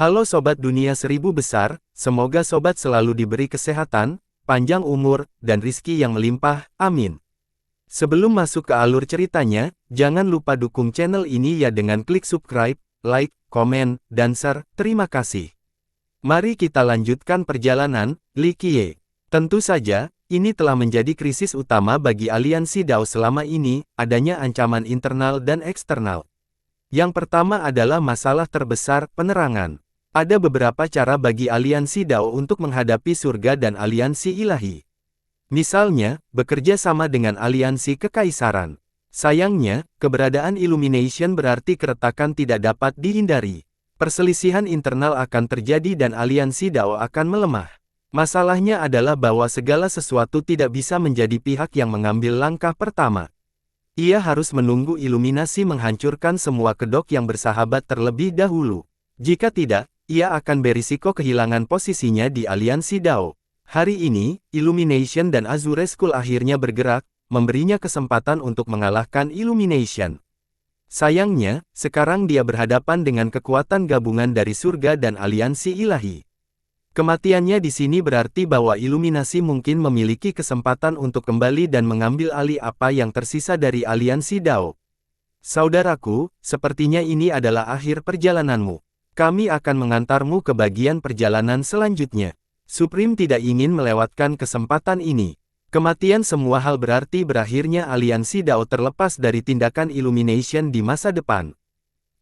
Halo Sobat Dunia Seribu Besar, semoga Sobat selalu diberi kesehatan, panjang umur, dan rizki yang melimpah, amin. Sebelum masuk ke alur ceritanya, jangan lupa dukung channel ini ya dengan klik subscribe, like, komen, dan share, terima kasih. Mari kita lanjutkan perjalanan, Li Qiye. Tentu saja, ini telah menjadi krisis utama bagi aliansi Dao selama ini, adanya ancaman internal dan eksternal. Yang pertama adalah masalah terbesar, penerangan. Ada beberapa cara bagi aliansi Dao untuk menghadapi surga dan aliansi ilahi. Misalnya, bekerja sama dengan aliansi kekaisaran. Sayangnya, keberadaan Illumination berarti keretakan tidak dapat dihindari. Perselisihan internal akan terjadi dan aliansi Dao akan melemah. Masalahnya adalah bahwa segala sesuatu tidak bisa menjadi pihak yang mengambil langkah pertama. Ia harus menunggu Illuminasi menghancurkan semua kedok yang bersahabat terlebih dahulu. Jika tidak, ia akan berisiko kehilangan posisinya di aliansi Dao. Hari ini, Illumination dan Azure School akhirnya bergerak, memberinya kesempatan untuk mengalahkan Illumination. Sayangnya, sekarang dia berhadapan dengan kekuatan gabungan dari surga dan aliansi ilahi. Kematiannya di sini berarti bahwa Illuminasi mungkin memiliki kesempatan untuk kembali dan mengambil alih apa yang tersisa dari aliansi Dao. Saudaraku, sepertinya ini adalah akhir perjalananmu. Kami akan mengantarmu ke bagian perjalanan selanjutnya. Supreme tidak ingin melewatkan kesempatan ini. Kematian semua hal berarti berakhirnya aliansi Dao terlepas dari tindakan Illumination di masa depan.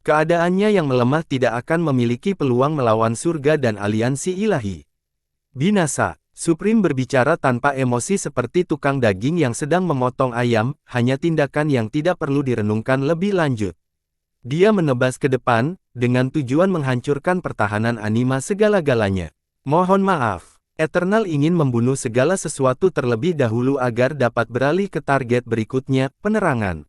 Keadaannya yang melemah tidak akan memiliki peluang melawan surga dan aliansi ilahi. Binasa. Supreme berbicara tanpa emosi seperti tukang daging yang sedang memotong ayam, hanya tindakan yang tidak perlu direnungkan lebih lanjut. Dia menebas ke depan, dengan tujuan menghancurkan pertahanan anima segala-galanya. Mohon maaf, Eternal ingin membunuh segala sesuatu terlebih dahulu agar dapat beralih ke target berikutnya, penerangan.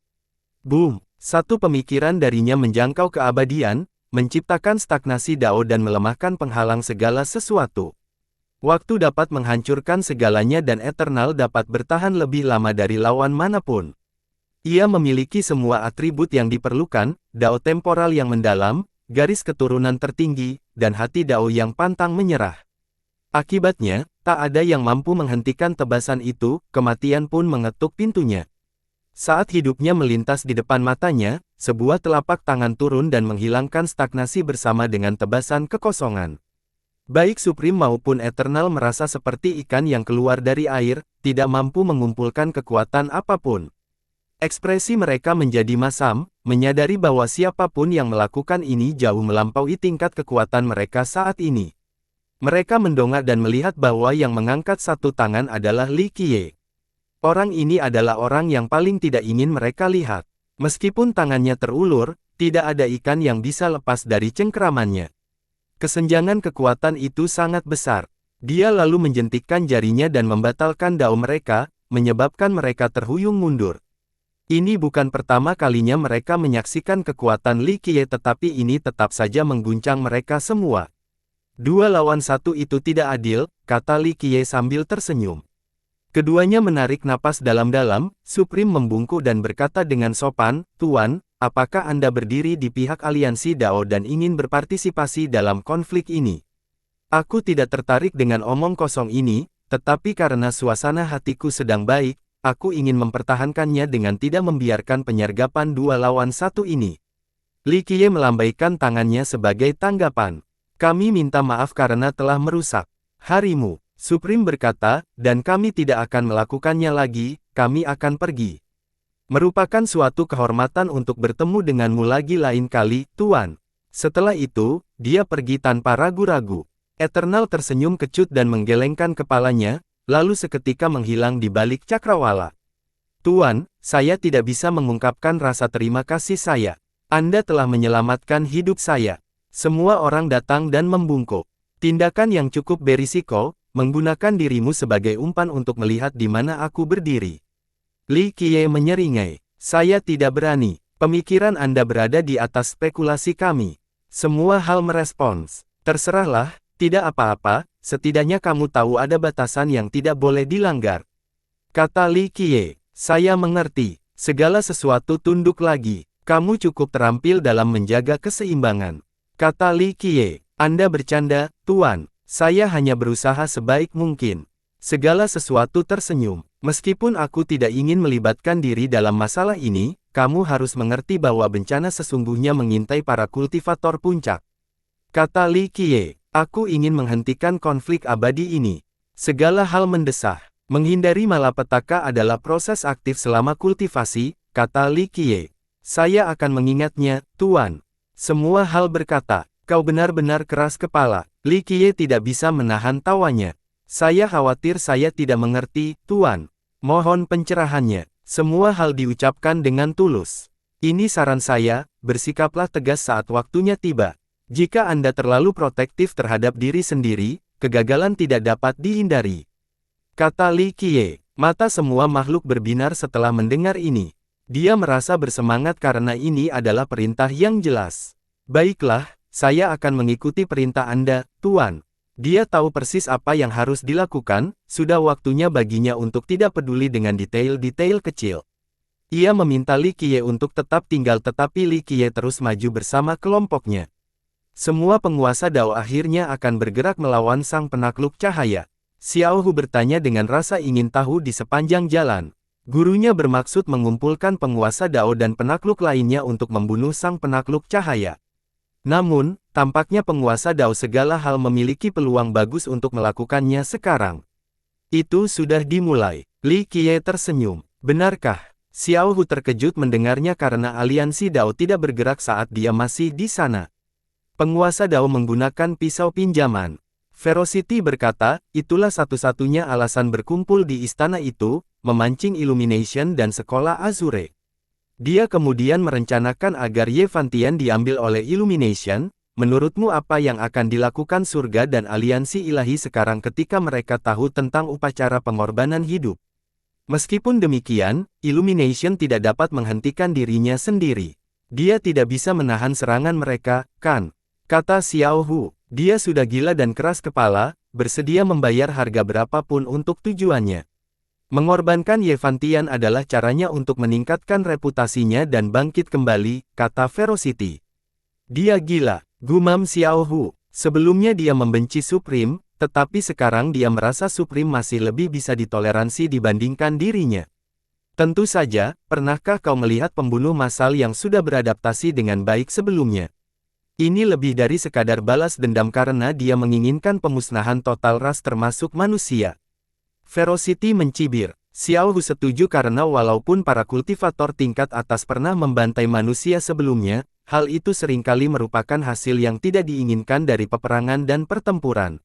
Boom! Satu pemikiran darinya menjangkau keabadian, menciptakan stagnasi Dao dan melemahkan penghalang segala sesuatu. Waktu dapat menghancurkan segalanya dan Eternal dapat bertahan lebih lama dari lawan manapun. Ia memiliki semua atribut yang diperlukan, Dao temporal yang mendalam, garis keturunan tertinggi, dan hati Dao yang pantang menyerah. Akibatnya, tak ada yang mampu menghentikan tebasan itu, kematian pun mengetuk pintunya. Saat hidupnya melintas di depan matanya, sebuah telapak tangan turun dan menghilangkan stagnasi bersama dengan tebasan kekosongan. Baik Supreme maupun Eternal merasa seperti ikan yang keluar dari air, tidak mampu mengumpulkan kekuatan apapun. Ekspresi mereka menjadi masam, menyadari bahwa siapapun yang melakukan ini jauh melampaui tingkat kekuatan mereka saat ini. Mereka mendongak dan melihat bahwa yang mengangkat satu tangan adalah Li Qiye. Orang ini adalah orang yang paling tidak ingin mereka lihat. Meskipun tangannya terulur, tidak ada ikan yang bisa lepas dari cengkeramannya. Kesenjangan kekuatan itu sangat besar. Dia lalu menjentikkan jarinya dan membatalkan Dao mereka, menyebabkan mereka terhuyung mundur. Ini bukan pertama kalinya mereka menyaksikan kekuatan Li Qiye, tetapi ini tetap saja mengguncang mereka semua. 2 lawan 1 itu tidak adil, kata Li Qiye sambil tersenyum. Keduanya menarik napas dalam-dalam, Supreme membungkuk dan berkata dengan sopan, "Tuan, apakah Anda berdiri di pihak aliansi Dao dan ingin berpartisipasi dalam konflik ini?" "Aku tidak tertarik dengan omong kosong ini, tetapi karena suasana hatiku sedang baik, aku ingin mempertahankannya dengan tidak membiarkan penyergapan 2 lawan 1 ini." Li Qiye melambaikan tangannya sebagai tanggapan. "Kami minta maaf karena telah merusak harimu," Supreme berkata, "dan kami tidak akan melakukannya lagi, kami akan pergi. Merupakan suatu kehormatan untuk bertemu denganmu lagi lain kali, Tuan." Setelah itu, dia pergi tanpa ragu-ragu. Eternal tersenyum kecut dan menggelengkan kepalanya, lalu seketika menghilang di balik cakrawala. "Tuan, saya tidak bisa mengungkapkan rasa terima kasih saya. Anda telah menyelamatkan hidup saya." Semua orang datang dan membungkuk. "Tindakan yang cukup berisiko, menggunakan dirimu sebagai umpan untuk melihat di mana aku berdiri." Li Qiye menyeringai. "Saya tidak berani. Pemikiran Anda berada di atas spekulasi kami." Semua hal merespons. "Terserahlah, tidak apa-apa, setidaknya kamu tahu ada batasan yang tidak boleh dilanggar," kata Li Qiye. "Saya mengerti. Segala sesuatu tunduk lagi. Kamu cukup terampil dalam menjaga keseimbangan," kata Li Qiye. Anda bercanda, Tuan. Saya hanya berusaha sebaik mungkin. Segala sesuatu tersenyum. Meskipun aku tidak ingin melibatkan diri dalam masalah ini, kamu harus mengerti bahwa bencana sesungguhnya mengintai para kultivator puncak. Kata Li Qiye, aku ingin menghentikan konflik abadi ini. Segala hal mendesah. Menghindari malapetaka adalah proses aktif selama kultivasi, kata Li Qiye. Saya akan mengingatnya, Tuan. Semua hal berkata, kau benar-benar keras kepala. Li Qiye tidak bisa menahan tawanya. Saya khawatir saya tidak mengerti, Tuan. Mohon pencerahannya. Semua hal diucapkan dengan tulus. Ini saran saya, bersikaplah tegas saat waktunya tiba. Jika Anda terlalu protektif terhadap diri sendiri, kegagalan tidak dapat dihindari. Kata Li Qiye. Mata semua makhluk berbinar setelah mendengar ini. Dia merasa bersemangat karena ini adalah perintah yang jelas. Baiklah, saya akan mengikuti perintah Anda, Tuan. Dia tahu persis apa yang harus dilakukan, sudah waktunya baginya untuk tidak peduli dengan detail-detail kecil. Ia meminta Li Qiye untuk tetap tinggal tetapi Li Qiye terus maju bersama kelompoknya. Semua penguasa Dao akhirnya akan bergerak melawan sang penakluk cahaya. Xiao Hu bertanya dengan rasa ingin tahu di sepanjang jalan. Gurunya bermaksud mengumpulkan penguasa Dao dan penakluk lainnya untuk membunuh sang penakluk cahaya. Namun, tampaknya penguasa Dao segala hal memiliki peluang bagus untuk melakukannya sekarang. Itu sudah dimulai. Li Qiye tersenyum. Benarkah? Xiao Hu terkejut mendengarnya karena aliansi Dao tidak bergerak saat dia masih di sana. Penguasa Dao menggunakan pisau pinjaman. Ferocity berkata, itulah satu-satunya alasan berkumpul di istana itu, memancing Illumination dan sekolah Azure. Dia kemudian merencanakan agar Ye Fantian diambil oleh Illumination. Menurutmu apa yang akan dilakukan surga dan aliansi ilahi sekarang ketika mereka tahu tentang upacara pengorbanan hidup? Meskipun demikian, Illumination tidak dapat menghentikan dirinya sendiri. Dia tidak bisa menahan serangan mereka, kan? Kata Xiao Hu. Dia sudah gila dan keras kepala, bersedia membayar harga berapapun untuk tujuannya. Mengorbankan Ye Fantian adalah caranya untuk meningkatkan reputasinya dan bangkit kembali, kata Ferocity. Dia gila, gumam Xiao Hu. Sebelumnya dia membenci Supreme, tetapi sekarang dia merasa Supreme masih lebih bisa ditoleransi dibandingkan dirinya. Tentu saja, pernahkah kau melihat pembunuh massal yang sudah beradaptasi dengan baik sebelumnya? Ini lebih dari sekadar balas dendam karena dia menginginkan pemusnahan total ras termasuk manusia. Ferocity mencibir. Xiao Hu setuju karena walaupun para kultivator tingkat atas pernah membantai manusia sebelumnya, hal itu seringkali merupakan hasil yang tidak diinginkan dari peperangan dan pertempuran.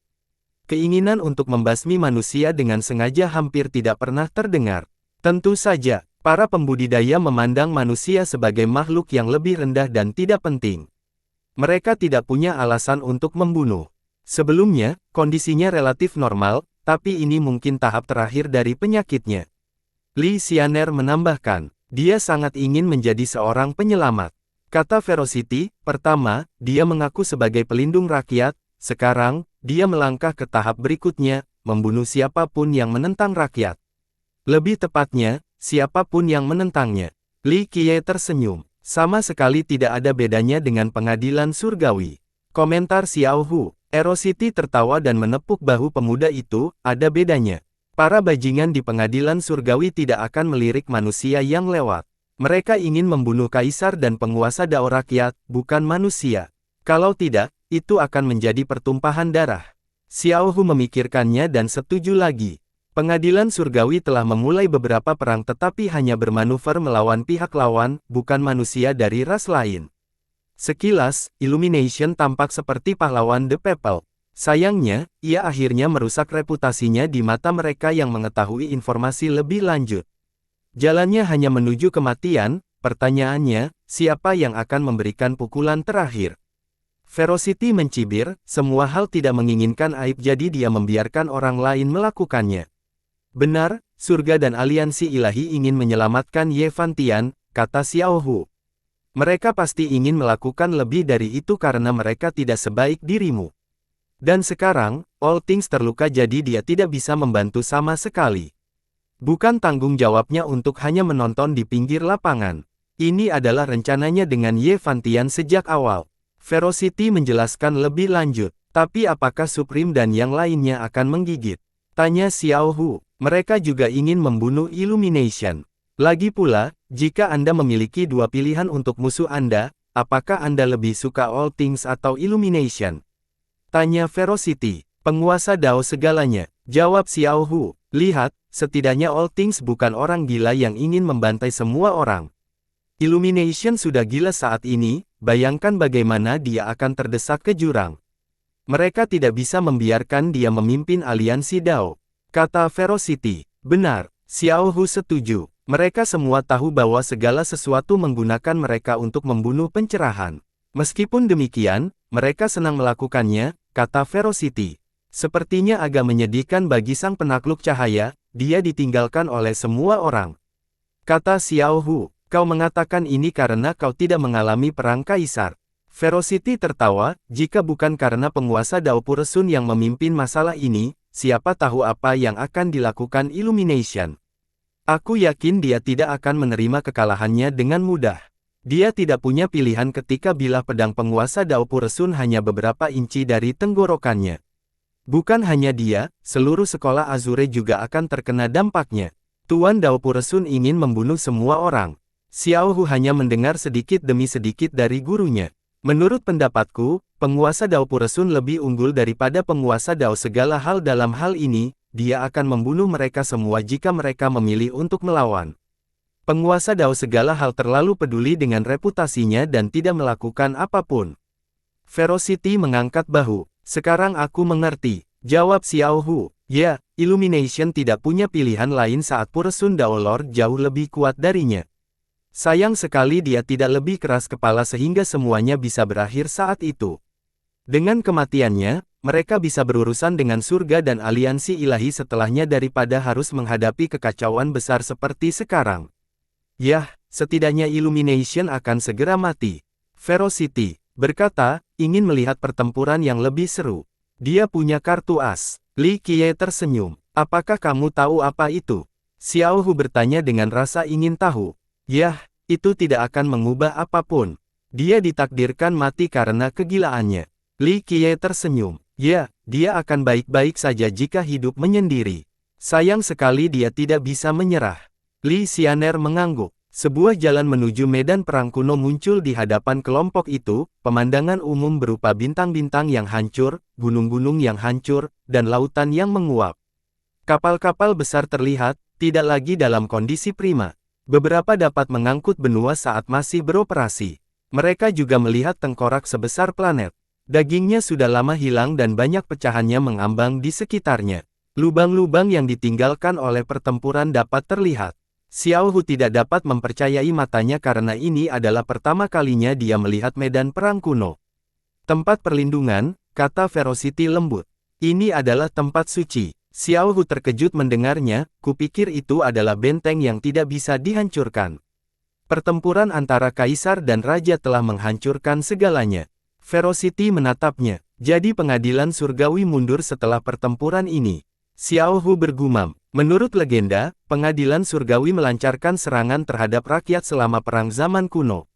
Keinginan untuk membasmi manusia dengan sengaja hampir tidak pernah terdengar. Tentu saja, para pembudidaya memandang manusia sebagai makhluk yang lebih rendah dan tidak penting. Mereka tidak punya alasan untuk membunuh. Sebelumnya, kondisinya relatif normal, tapi ini mungkin tahap terakhir dari penyakitnya. Li Xianer menambahkan, dia sangat ingin menjadi seorang penyelamat. Kata Ferocity, pertama, dia mengaku sebagai pelindung rakyat, sekarang, dia melangkah ke tahap berikutnya, membunuh siapapun yang menentang rakyat. Lebih tepatnya, siapapun yang menentangnya. Li Qiye tersenyum. Sama sekali tidak ada bedanya dengan pengadilan surgawi. Komentar Xiao Hu. Ferocity tertawa dan menepuk bahu pemuda itu, ada bedanya. Para bajingan di pengadilan surgawi tidak akan melirik manusia yang lewat. Mereka ingin membunuh kaisar dan penguasa Dao rakyat, bukan manusia. Kalau tidak, itu akan menjadi pertumpahan darah. Xiao Hu memikirkannya dan setuju lagi. Pengadilan surgawi telah memulai beberapa perang tetapi hanya bermanuver melawan pihak lawan, bukan manusia dari ras lain. Sekilas, Illumination tampak seperti pahlawan The People. Sayangnya, ia akhirnya merusak reputasinya di mata mereka yang mengetahui informasi lebih lanjut. Jalannya hanya menuju kematian, pertanyaannya, siapa yang akan memberikan pukulan terakhir? Ferocity mencibir, semua hal tidak menginginkan aib jadi dia membiarkan orang lain melakukannya. Benar, surga dan aliansi ilahi ingin menyelamatkan Ye Fantian, kata Xiao Hu. Mereka pasti ingin melakukan lebih dari itu karena mereka tidak sebaik dirimu. Dan sekarang, All Things terluka jadi dia tidak bisa membantu sama sekali. Bukan tanggung jawabnya untuk hanya menonton di pinggir lapangan. Ini adalah rencananya dengan Ye Fantian sejak awal. Velocity menjelaskan lebih lanjut. Tapi apakah Supreme dan yang lainnya akan menggigit? Tanya Xiao Hu. Mereka juga ingin membunuh Illumination. Lagi pula, jika Anda memiliki dua pilihan untuk musuh Anda, apakah Anda lebih suka All Things atau Illumination? Tanya Velocity. Penguasa Dao segalanya. Jawab Xiao Hu. Lihat, setidaknya All Things bukan orang gila yang ingin membantai semua orang. Illumination sudah gila saat ini, bayangkan bagaimana dia akan terdesak ke jurang. Mereka tidak bisa membiarkan dia memimpin aliansi Dao. Kata Velocity. Benar, Xiao Hu setuju. Mereka semua tahu bahwa segala sesuatu menggunakan mereka untuk membunuh pencerahan. Meskipun demikian, mereka senang melakukannya, kata Velocity. Sepertinya agak menyedihkan bagi sang penakluk cahaya, dia ditinggalkan oleh semua orang. Kata Xiao Hu, kau mengatakan ini karena kau tidak mengalami perang kaisar. Velocity tertawa, jika bukan karena penguasa Dao Puresun yang memimpin masalah ini, siapa tahu apa yang akan dilakukan Illumination. Aku yakin dia tidak akan menerima kekalahannya dengan mudah. Dia tidak punya pilihan ketika bilah pedang penguasa Dao Puresun hanya beberapa inci dari tenggorokannya. Bukan hanya dia, seluruh sekolah Azure juga akan terkena dampaknya. Tuan Dao Puresun ingin membunuh semua orang. Xiao Hu hanya mendengar sedikit demi sedikit dari gurunya. Menurut pendapatku, penguasa Dao Puresun lebih unggul daripada penguasa Dao segala hal dalam hal ini, dia akan membunuh mereka semua jika mereka memilih untuk melawan. Penguasa Dao segala hal terlalu peduli dengan reputasinya dan tidak melakukan apapun. Velocity mengangkat bahu. Sekarang aku mengerti, jawab Xiao Hu. Ya, Illumination tidak punya pilihan lain saat Puresun Dao Lord jauh lebih kuat darinya. Sayang sekali dia tidak lebih keras kepala sehingga semuanya bisa berakhir saat itu. Dengan kematiannya, mereka bisa berurusan dengan surga dan aliansi ilahi setelahnya daripada harus menghadapi kekacauan besar seperti sekarang. Yah, setidaknya Illumination akan segera mati. Velocity berkata, ingin melihat pertempuran yang lebih seru. Dia punya kartu as. Li Qiye tersenyum. Apakah kamu tahu apa itu? Xiao Hu bertanya dengan rasa ingin tahu. Yah, itu tidak akan mengubah apapun. Dia ditakdirkan mati karena kegilaannya. Li Qiye tersenyum. Ya, dia akan baik-baik saja jika hidup menyendiri. Sayang sekali dia tidak bisa menyerah. Li Xianer mengangguk. Sebuah jalan menuju medan perang kuno muncul di hadapan kelompok itu, pemandangan umum berupa bintang-bintang yang hancur, gunung-gunung yang hancur, dan lautan yang menguap. Kapal-kapal besar terlihat, tidak lagi dalam kondisi prima. Beberapa dapat mengangkut benua saat masih beroperasi. Mereka juga melihat tengkorak sebesar planet. Dagingnya sudah lama hilang dan banyak pecahannya mengambang di sekitarnya. Lubang-lubang yang ditinggalkan oleh pertempuran dapat terlihat. Xiao Hu tidak dapat mempercayai matanya karena ini adalah pertama kalinya dia melihat medan perang kuno. Tempat perlindungan, kata Velocity lembut. Ini adalah tempat suci. Xiao Hu terkejut mendengarnya, kupikir itu adalah benteng yang tidak bisa dihancurkan. Pertempuran antara kaisar dan raja telah menghancurkan segalanya. Velocity menatapnya. Jadi pengadilan surgawi mundur setelah pertempuran ini. Xiao Hu bergumam. Menurut legenda, pengadilan surgawi melancarkan serangan terhadap rakyat selama perang zaman kuno.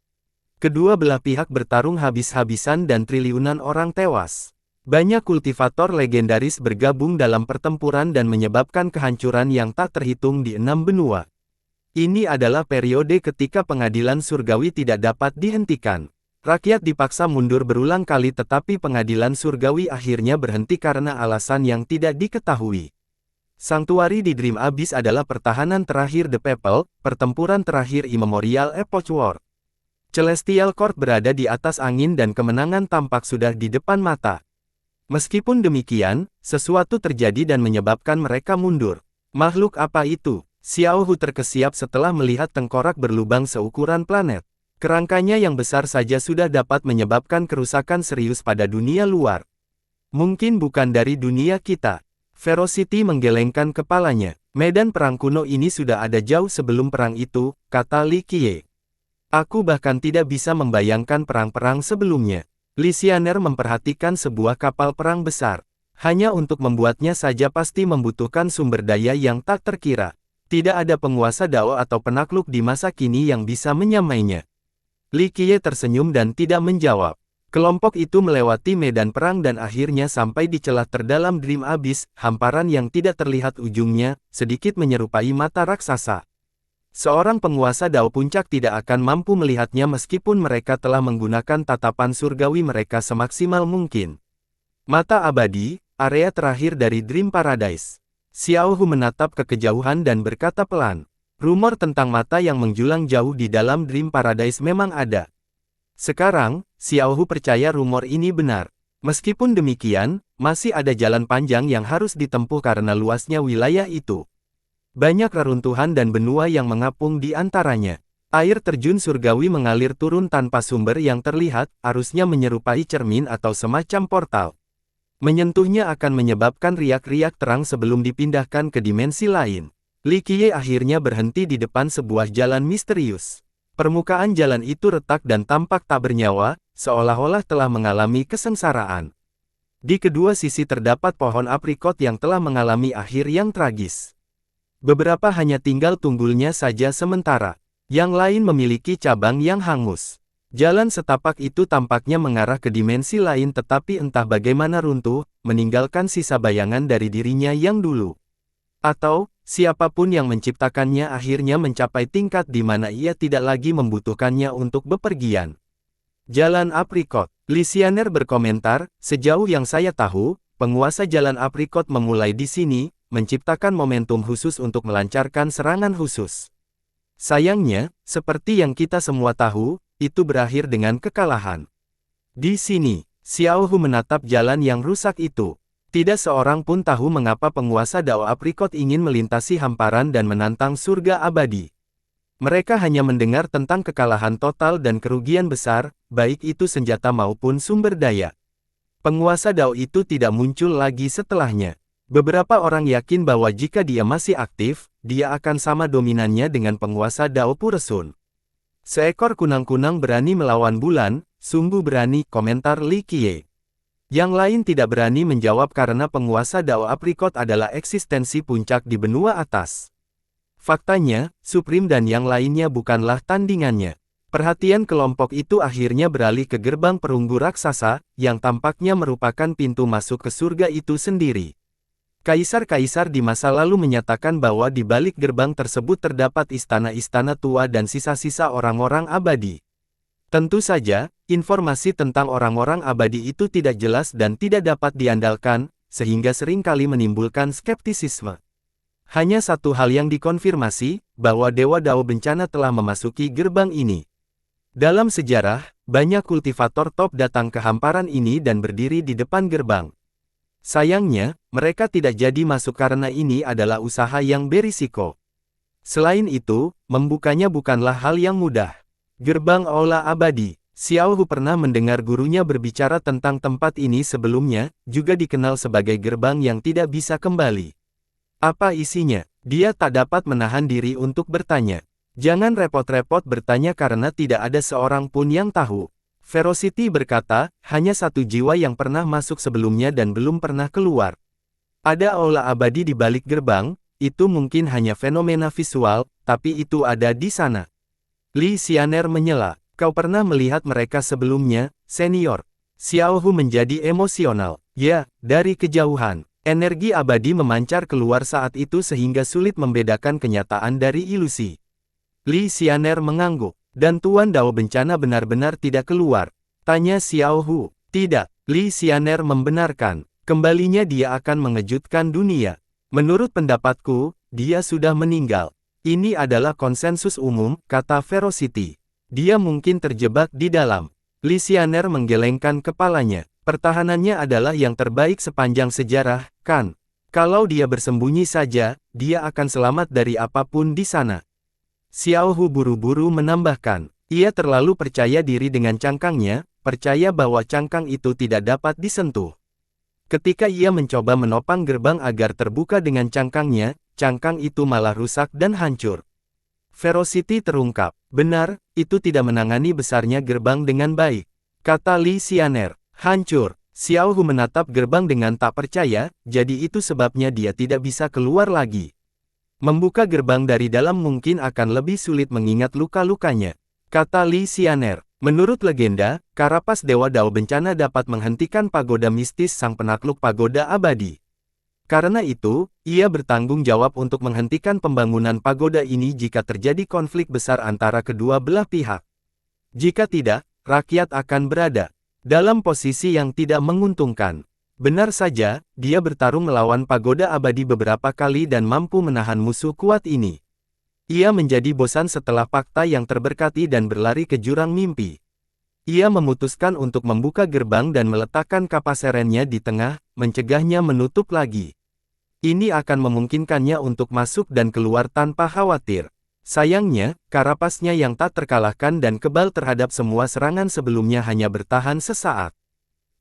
Kedua belah pihak bertarung habis-habisan dan triliunan orang tewas. Banyak kultivator legendaris bergabung dalam pertempuran dan menyebabkan kehancuran yang tak terhitung di 6 benua. Ini adalah periode ketika pengadilan surgawi tidak dapat dihentikan. Rakyat dipaksa mundur berulang kali tetapi pengadilan surgawi akhirnya berhenti karena alasan yang tidak diketahui. Sanktuari di Dream Abyss adalah pertahanan terakhir The People, pertempuran terakhir Immemorial Epoch War. Celestial Court berada di atas angin dan kemenangan tampak sudah di depan mata. Meskipun demikian, sesuatu terjadi dan menyebabkan mereka mundur. Makhluk apa itu? Xiao Hu terkesiap setelah melihat tengkorak berlubang seukuran planet. Kerangkanya yang besar saja sudah dapat menyebabkan kerusakan serius pada dunia luar. Mungkin bukan dari dunia kita. Velocity menggelengkan kepalanya. Medan perang kuno ini sudah ada jauh sebelum perang itu, kata Li Qiye. Aku bahkan tidak bisa membayangkan perang-perang sebelumnya. Li Xianer memperhatikan sebuah kapal perang besar. Hanya untuk membuatnya saja pasti membutuhkan sumber daya yang tak terkira. Tidak ada penguasa Dao atau penakluk di masa kini yang bisa menyamainya. Li Qiye tersenyum dan tidak menjawab. Kelompok itu melewati medan perang dan akhirnya sampai di celah terdalam Dream Abyss, hamparan yang tidak terlihat ujungnya, sedikit menyerupai mata raksasa. Seorang penguasa Dao Puncak tidak akan mampu melihatnya meskipun mereka telah menggunakan tatapan surgawi mereka semaksimal mungkin. Mata abadi, area terakhir dari Dream Paradise. Xiao Hu menatap ke kejauhan dan berkata pelan, rumor tentang mata yang menjulang jauh di dalam Dream Paradise memang ada. Sekarang, Xiao Hu percaya rumor ini benar. Meskipun demikian, masih ada jalan panjang yang harus ditempuh karena luasnya wilayah itu. Banyak reruntuhan dan benua yang mengapung di antaranya. Air terjun surgawi mengalir turun tanpa sumber yang terlihat, arusnya menyerupai cermin atau semacam portal. Menyentuhnya akan menyebabkan riak-riak terang sebelum dipindahkan ke dimensi lain. Li Qiye akhirnya berhenti di depan sebuah jalan misterius. Permukaan jalan itu retak dan tampak tak bernyawa, seolah-olah telah mengalami kesengsaraan. Di kedua sisi terdapat pohon aprikot yang telah mengalami akhir yang tragis. Beberapa hanya tinggal tunggulnya saja sementara. Yang lain memiliki cabang yang hangus. Jalan setapak itu tampaknya mengarah ke dimensi lain tetapi entah bagaimana runtuh, meninggalkan sisa bayangan dari dirinya yang dulu. Atau, siapapun yang menciptakannya akhirnya mencapai tingkat di mana ia tidak lagi membutuhkannya untuk bepergian. Jalan Aprikot. Li Xianer berkomentar, sejauh yang saya tahu, penguasa Jalan Aprikot memulai di sini, menciptakan momentum khusus untuk melancarkan serangan khusus. Sayangnya, seperti yang kita semua tahu, itu berakhir dengan kekalahan. Di sini, Xiao Hu menatap jalan yang rusak itu. Tidak seorang pun tahu mengapa penguasa Dao Aprikot ingin melintasi hamparan dan menantang surga abadi. Mereka hanya mendengar tentang kekalahan total dan kerugian besar, baik itu senjata maupun sumber daya. Penguasa Dao itu tidak muncul lagi setelahnya. Beberapa orang yakin bahwa jika dia masih aktif, dia akan sama dominannya dengan penguasa Dao Puresun. Seekor kunang-kunang berani melawan bulan, sungguh berani, komentar Li Qiye. Yang lain tidak berani menjawab karena penguasa Dao Aprikot adalah eksistensi puncak di benua atas. Faktanya, Supreme dan yang lainnya bukanlah tandingannya. Perhatian kelompok itu akhirnya beralih ke gerbang perunggu raksasa, yang tampaknya merupakan pintu masuk ke surga itu sendiri. Kaisar-kaisar di masa lalu menyatakan bahwa di balik gerbang tersebut terdapat istana-istana tua dan sisa-sisa orang-orang abadi. Tentu saja, informasi tentang orang-orang abadi itu tidak jelas dan tidak dapat diandalkan, sehingga seringkali menimbulkan skeptisisme. Hanya satu hal yang dikonfirmasi, bahwa Dewa Dao Bencana telah memasuki gerbang ini. Dalam sejarah, banyak kultivator top datang ke hamparan ini dan berdiri di depan gerbang. Sayangnya, mereka tidak jadi masuk karena ini adalah usaha yang berisiko. Selain itu, membukanya bukanlah hal yang mudah. Gerbang Aula Abadi. Xiao Hu pernah mendengar gurunya berbicara tentang tempat ini sebelumnya, juga dikenal sebagai gerbang yang tidak bisa kembali. Apa isinya? Dia tak dapat menahan diri untuk bertanya. Jangan repot-repot bertanya karena tidak ada seorang pun yang tahu. Ferocity berkata, hanya satu jiwa yang pernah masuk sebelumnya dan belum pernah keluar. Ada aula abadi di balik gerbang, itu mungkin hanya fenomena visual, tapi itu ada di sana. Li Xianer menyela, kau pernah melihat mereka sebelumnya, senior. Xiao Hu menjadi emosional. Ya, dari kejauhan. Energi abadi memancar keluar saat itu sehingga sulit membedakan kenyataan dari ilusi. Li Xianer mengangguk. Dan Tuan Dao Bencana benar-benar tidak keluar? Tanya Xiao Hu. Tidak, Li Xianer membenarkan. Kembalinya dia akan mengejutkan dunia. Menurut pendapatku, dia sudah meninggal. Ini adalah konsensus umum, kata Ferocity. Dia mungkin terjebak di dalam. Li Xianer menggelengkan kepalanya. Pertahanannya adalah yang terbaik sepanjang sejarah, kan? Kalau dia bersembunyi saja, dia akan selamat dari apapun di sana. Xiao Hu buru-buru menambahkan, ia terlalu percaya diri dengan cangkangnya, percaya bahwa cangkang itu tidak dapat disentuh. Ketika ia mencoba menopang gerbang agar terbuka dengan cangkangnya, cangkang itu malah rusak dan hancur. Ferocity terungkap, benar, itu tidak menangani besarnya gerbang dengan baik. Kata Li Xianer, hancur. Xiao Hu menatap gerbang dengan tak percaya, jadi itu sebabnya dia tidak bisa keluar lagi. Membuka gerbang dari dalam mungkin akan lebih sulit mengingat luka-lukanya. Kata Li Xianer, Menurut legenda, Karapas Dewa Dao Bencana dapat menghentikan pagoda mistis sang penakluk pagoda abadi. Karena itu, ia bertanggung jawab untuk menghentikan pembangunan pagoda ini jika terjadi konflik besar antara kedua belah pihak. Jika tidak, rakyat akan berada dalam posisi yang tidak menguntungkan. Benar saja, dia bertarung melawan pagoda abadi beberapa kali dan mampu menahan musuh kuat ini. Ia menjadi bosan setelah fakta yang terberkati dan berlari ke jurang mimpi. Ia memutuskan untuk membuka gerbang dan meletakkan kapas serennya di tengah, mencegahnya menutup lagi. Ini akan memungkinkannya untuk masuk dan keluar tanpa khawatir. Sayangnya, karapasnya yang tak terkalahkan dan kebal terhadap semua serangan sebelumnya hanya bertahan sesaat.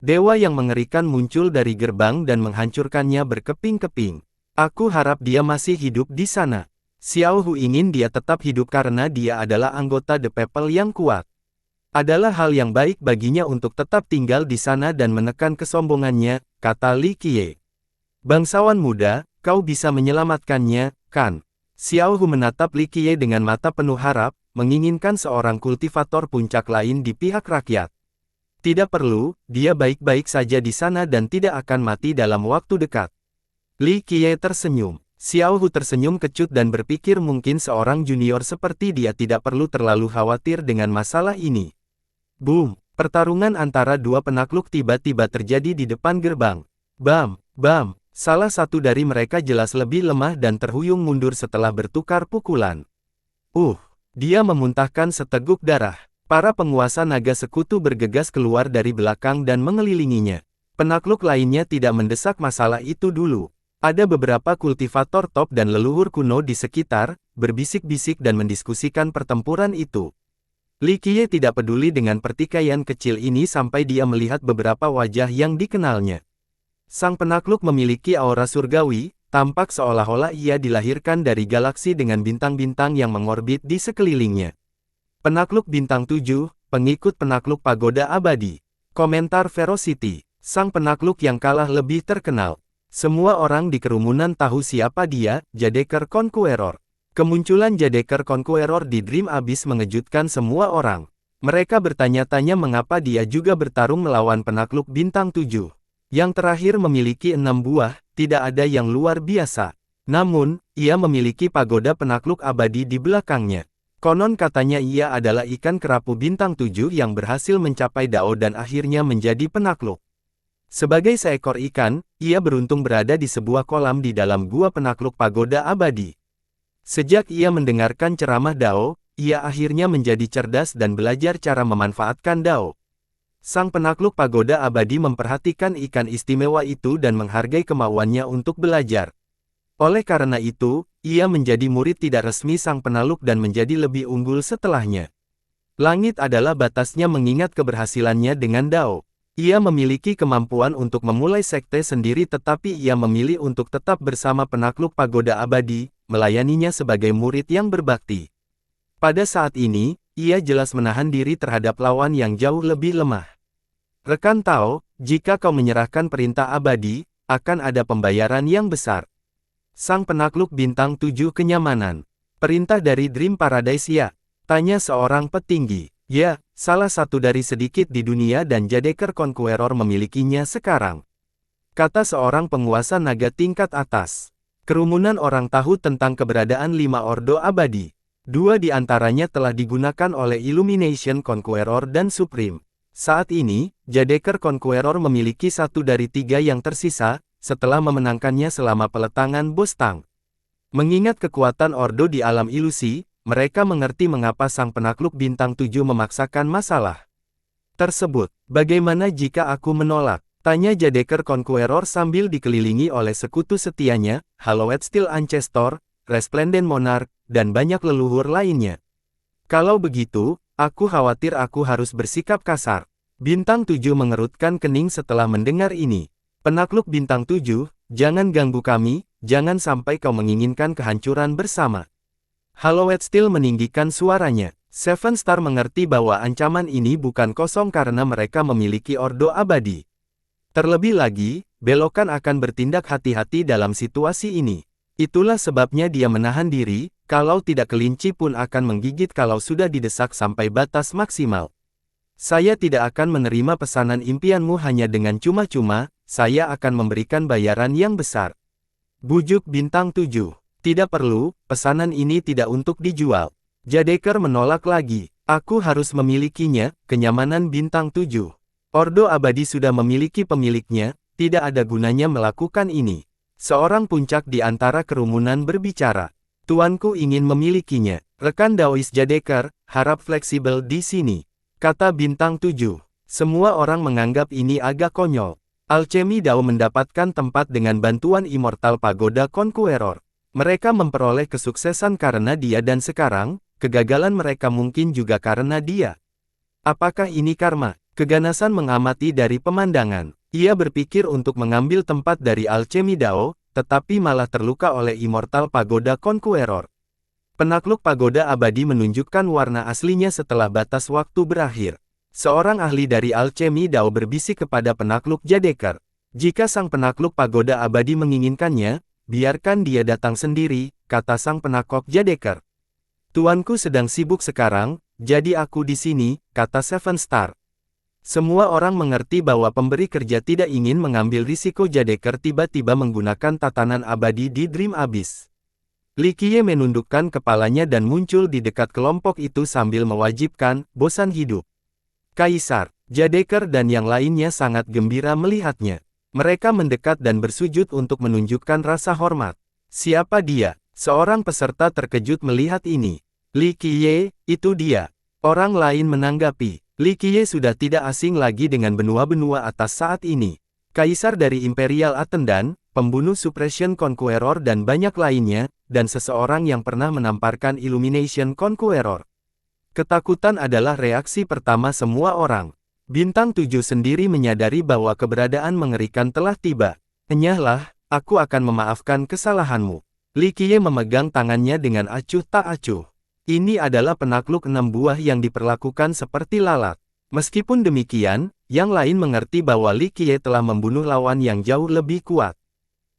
Dewa yang mengerikan muncul dari gerbang dan menghancurkannya berkeping-keping. Aku harap dia masih hidup di sana. Xiao Hu ingin dia tetap hidup karena dia adalah anggota The People yang kuat. Adalah hal yang baik baginya untuk tetap tinggal di sana dan menekan kesombongannya, kata Li Qiye. Bangsawan muda, kau bisa menyelamatkannya, kan? Xiao Hu menatap Li Qiye dengan mata penuh harap, menginginkan seorang kultivator puncak lain di pihak rakyat. Tidak perlu, dia baik-baik saja di sana dan tidak akan mati dalam waktu dekat. Li Qiye tersenyum. Xiao Hu tersenyum kecut dan berpikir mungkin seorang junior seperti dia tidak perlu terlalu khawatir dengan masalah ini. Boom! Pertarungan antara dua penakluk tiba-tiba terjadi di depan gerbang. Bam! Bam! Salah satu dari mereka jelas lebih lemah dan terhuyung mundur setelah bertukar pukulan. Dia memuntahkan seteguk darah. Para penguasa naga sekutu bergegas keluar dari belakang dan mengelilinginya. Penakluk lainnya tidak mendesak masalah itu dulu. Ada beberapa kultivator top dan leluhur kuno di sekitar, berbisik-bisik dan mendiskusikan pertempuran itu. Li Qiye tidak peduli dengan pertikaian kecil ini sampai dia melihat beberapa wajah yang dikenalnya. Sang penakluk memiliki aura surgawi, tampak seolah-olah ia dilahirkan dari galaksi dengan bintang-bintang yang mengorbit di sekelilingnya. Penakluk bintang 7, pengikut penakluk pagoda abadi. Komentar Ferocity, sang penakluk yang kalah lebih terkenal. Semua orang di kerumunan tahu siapa dia, Jadeker Conqueror. Kemunculan Jadeker Conqueror di Dream Abyss mengejutkan semua orang. Mereka bertanya-tanya mengapa dia juga bertarung melawan penakluk bintang 7. Yang terakhir memiliki 6 buah, tidak ada yang luar biasa. Namun, ia memiliki pagoda penakluk abadi di belakangnya. Konon katanya ia adalah ikan kerapu bintang 7 yang berhasil mencapai Dao dan akhirnya menjadi penakluk. Sebagai seekor ikan, ia beruntung berada di sebuah kolam di dalam gua penakluk pagoda abadi. Sejak ia mendengarkan ceramah Dao, ia akhirnya menjadi cerdas dan belajar cara memanfaatkan Dao. Sang penakluk pagoda abadi memperhatikan ikan istimewa itu dan menghargai kemauannya untuk belajar. Oleh karena itu, ia menjadi murid tidak resmi sang penakluk dan menjadi lebih unggul setelahnya. Langit adalah batasnya mengingat keberhasilannya dengan Dao. Ia memiliki kemampuan untuk memulai sekte sendiri tetapi ia memilih untuk tetap bersama penakluk pagoda abadi, melayaninya sebagai murid yang berbakti. Pada saat ini, ia jelas menahan diri terhadap lawan yang jauh lebih lemah. Rekan Tao, jika kau menyerahkan perintah abadi, akan ada pembayaran yang besar. Sang penakluk bintang 7 kenyamanan. Perintah dari Dream Paradise ya? Tanya seorang petinggi. Ya, salah satu dari sedikit di dunia dan Jadeker Conqueror memilikinya sekarang. Kata seorang penguasa naga tingkat atas. Kerumunan orang tahu tentang keberadaan 5 ordo abadi. 2 di antaranya telah digunakan oleh Illumination Conqueror dan Supreme. Saat ini, Jadeker Conqueror memiliki 1 dari 3 yang tersisa, setelah memenangkannya selama peletangan Bostang. Mengingat kekuatan ordo di alam ilusi, mereka mengerti mengapa sang penakluk bintang 7 memaksakan masalah tersebut. Bagaimana jika aku menolak? Tanya Jadeker Conqueror sambil dikelilingi oleh sekutu setianya, Hallowed Steel Ancestor, Resplendent Monarch, dan banyak leluhur lainnya. Kalau begitu, aku khawatir aku harus bersikap kasar. Bintang 7 mengerutkan kening setelah mendengar ini. Penakluk bintang 7, jangan ganggu kami, jangan sampai kau menginginkan kehancuran bersama. Hallowed Steel meninggikan suaranya. Seven Star mengerti bahwa ancaman ini bukan kosong karena mereka memiliki ordo abadi. Terlebih lagi, belokan akan bertindak hati-hati dalam situasi ini. Itulah sebabnya dia menahan diri, kalau tidak kelinci pun akan menggigit kalau sudah didesak sampai batas maksimal. Saya tidak akan menerima pesanan impianmu hanya dengan cuma-cuma, saya akan memberikan bayaran yang besar. Bujuk bintang 7. Tidak perlu, pesanan ini tidak untuk dijual. Jadekar menolak lagi. Aku harus memilikinya, kenyamanan bintang 7. Ordo abadi sudah memiliki pemiliknya, tidak ada gunanya melakukan ini. Seorang puncak di antara kerumunan berbicara. Tuanku ingin memilikinya. Rekan Daois Jadekar, harap fleksibel di sini. Kata bintang 7. Semua orang menganggap ini agak konyol. Alchemy Dao mendapatkan tempat dengan bantuan Immortal Pagoda Conqueror. Mereka memperoleh kesuksesan karena dia dan sekarang, kegagalan mereka mungkin juga karena dia. Apakah ini karma? Keganasan mengamati dari pemandangan. Ia berpikir untuk mengambil tempat dari Alchemy Dao, tetapi malah terluka oleh Immortal Pagoda Conqueror. Penakluk pagoda abadi menunjukkan warna aslinya setelah batas waktu berakhir. Seorang ahli dari Alchemy Dao berbisik kepada penakluk Jadekar. Jika sang penakluk pagoda abadi menginginkannya, biarkan dia datang sendiri, kata sang penakluk Jadekar. Tuanku sedang sibuk sekarang, jadi aku di sini, kata Seven Star. Semua orang mengerti bahwa pemberi kerja tidak ingin mengambil risiko Jadekar tiba-tiba menggunakan tatanan abadi di Dream Abyss. Li Qiye menundukkan kepalanya dan muncul di dekat kelompok itu sambil mewajibkan, bosan hidup. Kaisar, Jadekar dan yang lainnya sangat gembira melihatnya. Mereka mendekat dan bersujud untuk menunjukkan rasa hormat. Siapa dia? Seorang peserta terkejut melihat ini. Li Qiye, itu dia. Orang lain menanggapi. Li Qiye sudah tidak asing lagi dengan benua-benua atas saat ini. Kaisar dari Imperial Attendan, pembunuh Suppression Conqueror dan banyak lainnya, dan seseorang yang pernah menamparkan Illumination Conqueror. Ketakutan adalah reaksi pertama semua orang. Bintang 7 sendiri menyadari bahwa keberadaan mengerikan telah tiba. Enyahlah, aku akan memaafkan kesalahanmu. Li Qiye memegang tangannya dengan acuh tak acuh. Ini adalah penakluk 6 buah yang diperlakukan seperti lalat. Meskipun demikian, yang lain mengerti bahwa Li Qiye telah membunuh lawan yang jauh lebih kuat.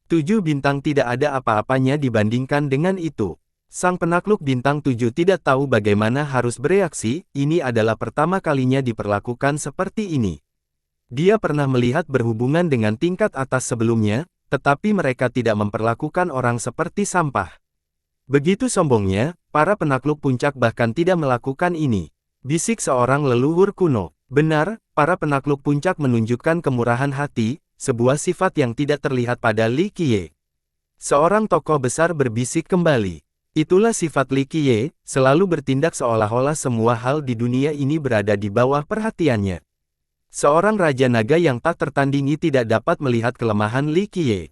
7 bintang tidak ada apa-apanya dibandingkan dengan itu. Sang penakluk bintang 7 tidak tahu bagaimana harus bereaksi, ini adalah pertama kalinya diperlakukan seperti ini. Dia pernah melihat berhubungan dengan tingkat atas sebelumnya, tetapi mereka tidak memperlakukan orang seperti sampah. Begitu sombongnya, para penakluk puncak bahkan tidak melakukan ini. Bisik seorang leluhur kuno. Benar, para penakluk puncak menunjukkan kemurahan hati, sebuah sifat yang tidak terlihat pada Li Qiye. Seorang tokoh besar berbisik kembali. Itulah sifat Li Qiye, selalu bertindak seolah-olah semua hal di dunia ini berada di bawah perhatiannya. Seorang Raja Naga yang tak tertandingi tidak dapat melihat kelemahan Li Qiye.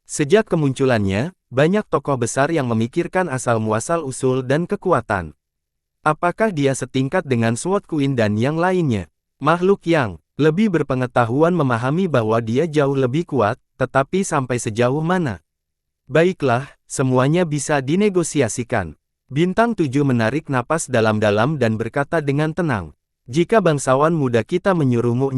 Sejak kemunculannya, banyak tokoh besar yang memikirkan asal-muasal usul dan kekuatan. Apakah dia setingkat dengan Sword Queen dan yang lainnya? Makhluk yang lebih berpengetahuan memahami bahwa dia jauh lebih kuat, tetapi sampai sejauh mana? Baiklah, semuanya bisa dinegosiasikan. Bintang 7 menarik napas dalam-dalam dan berkata dengan tenang. Jika bangsawan muda kita menyuruhmu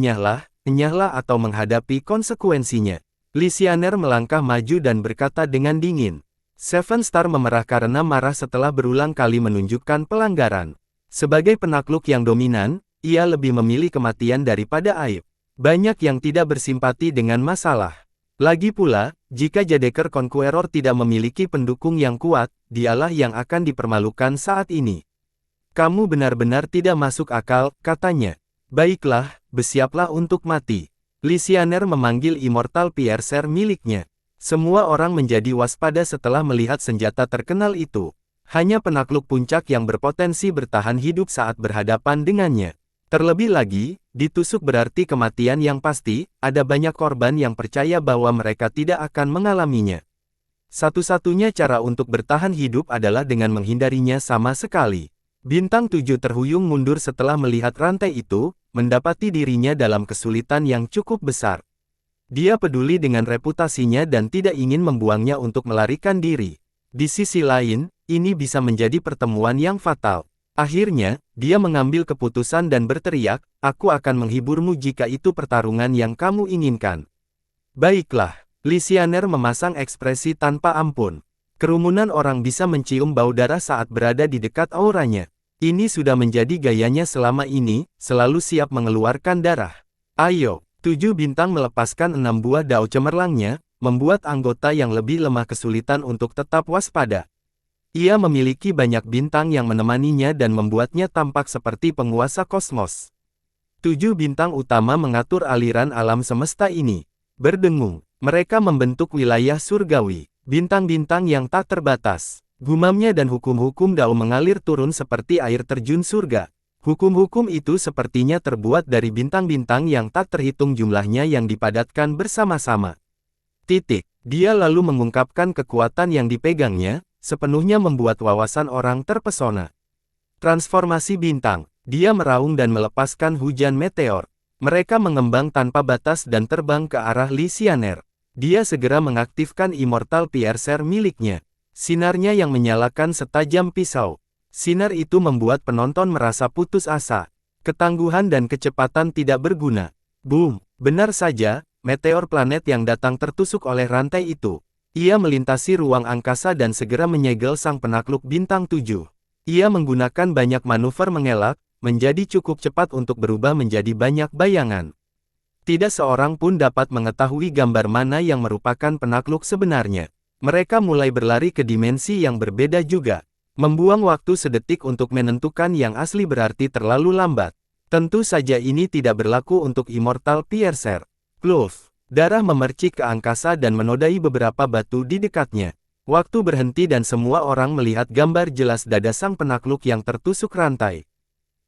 enyahlah atau menghadapi konsekuensinya. Lysianer melangkah maju dan berkata dengan dingin. Seven Star memerah karena marah setelah berulang kali menunjukkan pelanggaran. Sebagai penakluk yang dominan, ia lebih memilih kematian daripada aib. Banyak yang tidak bersimpati dengan masalah. Lagi pula, jika Jadekar Conqueror tidak memiliki pendukung yang kuat, dialah yang akan dipermalukan saat ini. Kamu benar-benar tidak masuk akal, katanya. Baiklah, bersiaplah untuk mati. Lysianer memanggil Immortal Piercer miliknya. Semua orang menjadi waspada setelah melihat senjata terkenal itu. Hanya penakluk puncak yang berpotensi bertahan hidup saat berhadapan dengannya. Terlebih lagi, ditusuk berarti kematian yang pasti, ada banyak korban yang percaya bahwa mereka tidak akan mengalaminya. Satu-satunya cara untuk bertahan hidup adalah dengan menghindarinya sama sekali. Bintang 7 terhuyung mundur setelah melihat rantai itu, mendapati dirinya dalam kesulitan yang cukup besar. Dia peduli dengan reputasinya dan tidak ingin membuangnya untuk melarikan diri. Di sisi lain, ini bisa menjadi pertemuan yang fatal. Akhirnya, dia mengambil keputusan dan berteriak, aku akan menghiburmu jika itu pertarungan yang kamu inginkan. Baiklah, Lysianer memasang ekspresi tanpa ampun. Kerumunan orang bisa mencium bau darah saat berada di dekat auranya. Ini sudah menjadi gayanya selama ini, selalu siap mengeluarkan darah. Ayo, 7 bintang melepaskan 6 buah dao cemerlangnya, membuat anggota yang lebih lemah kesulitan untuk tetap waspada. Ia memiliki banyak bintang yang menemaninya dan membuatnya tampak seperti penguasa kosmos. 7 bintang utama mengatur aliran alam semesta ini. Berdengung, mereka membentuk wilayah surgawi, bintang-bintang yang tak terbatas. Gumamnya dan hukum-hukum dao mengalir turun seperti air terjun surga. Hukum-hukum itu sepertinya terbuat dari bintang-bintang yang tak terhitung jumlahnya yang dipadatkan bersama-sama. Dia lalu mengungkapkan kekuatan yang dipegangnya, sepenuhnya membuat wawasan orang terpesona. Transformasi bintang. Dia meraung dan melepaskan hujan meteor. Mereka mengembang tanpa batas dan terbang ke arah Lysianer. Dia segera mengaktifkan Immortal Piercer miliknya. Sinarnya yang menyalakan setajam pisau. Sinar itu membuat penonton merasa putus asa. Ketangguhan dan kecepatan tidak berguna. Boom! Benar saja, meteor planet yang datang tertusuk oleh rantai itu. Ia melintasi ruang angkasa dan segera menyegel sang penakluk bintang 7. Ia menggunakan banyak manuver mengelak, menjadi cukup cepat untuk berubah menjadi banyak bayangan. Tidak seorang pun dapat mengetahui gambar mana yang merupakan penakluk sebenarnya. Mereka mulai berlari ke dimensi yang berbeda juga. Membuang waktu sedetik untuk menentukan yang asli berarti terlalu lambat. Tentu saja ini tidak berlaku untuk Immortal Piercer. Kloof. Darah memercik ke angkasa dan menodai beberapa batu di dekatnya. Waktu berhenti dan semua orang melihat gambar jelas dada sang penakluk yang tertusuk rantai.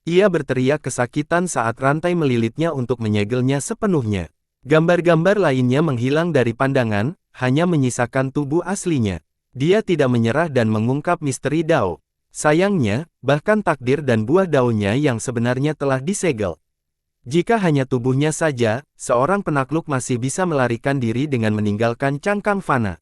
Ia berteriak kesakitan saat rantai melilitnya untuk menyegelnya sepenuhnya. Gambar-gambar lainnya menghilang dari pandangan, hanya menyisakan tubuh aslinya. Dia tidak menyerah dan mengungkap misteri dao. Sayangnya, bahkan takdir dan buah daunnya yang sebenarnya telah disegel. Jika hanya tubuhnya saja, seorang penakluk masih bisa melarikan diri dengan meninggalkan cangkang fana.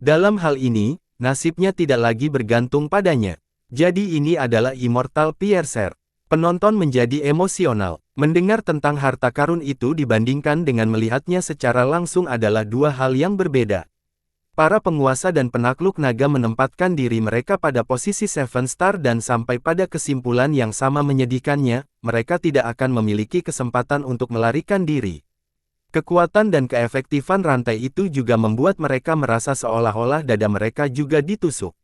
Dalam hal ini, nasibnya tidak lagi bergantung padanya. Jadi ini adalah Immortal Piercer. Penonton menjadi emosional. Mendengar tentang harta karun itu dibandingkan dengan melihatnya secara langsung adalah dua hal yang berbeda. Para penguasa dan penakluk naga menempatkan diri mereka pada posisi Seven Star dan sampai pada kesimpulan yang sama menyedihkannya, mereka tidak akan memiliki kesempatan untuk melarikan diri. Kekuatan dan keefektifan rantai itu juga membuat mereka merasa seolah-olah dada mereka juga ditusuk.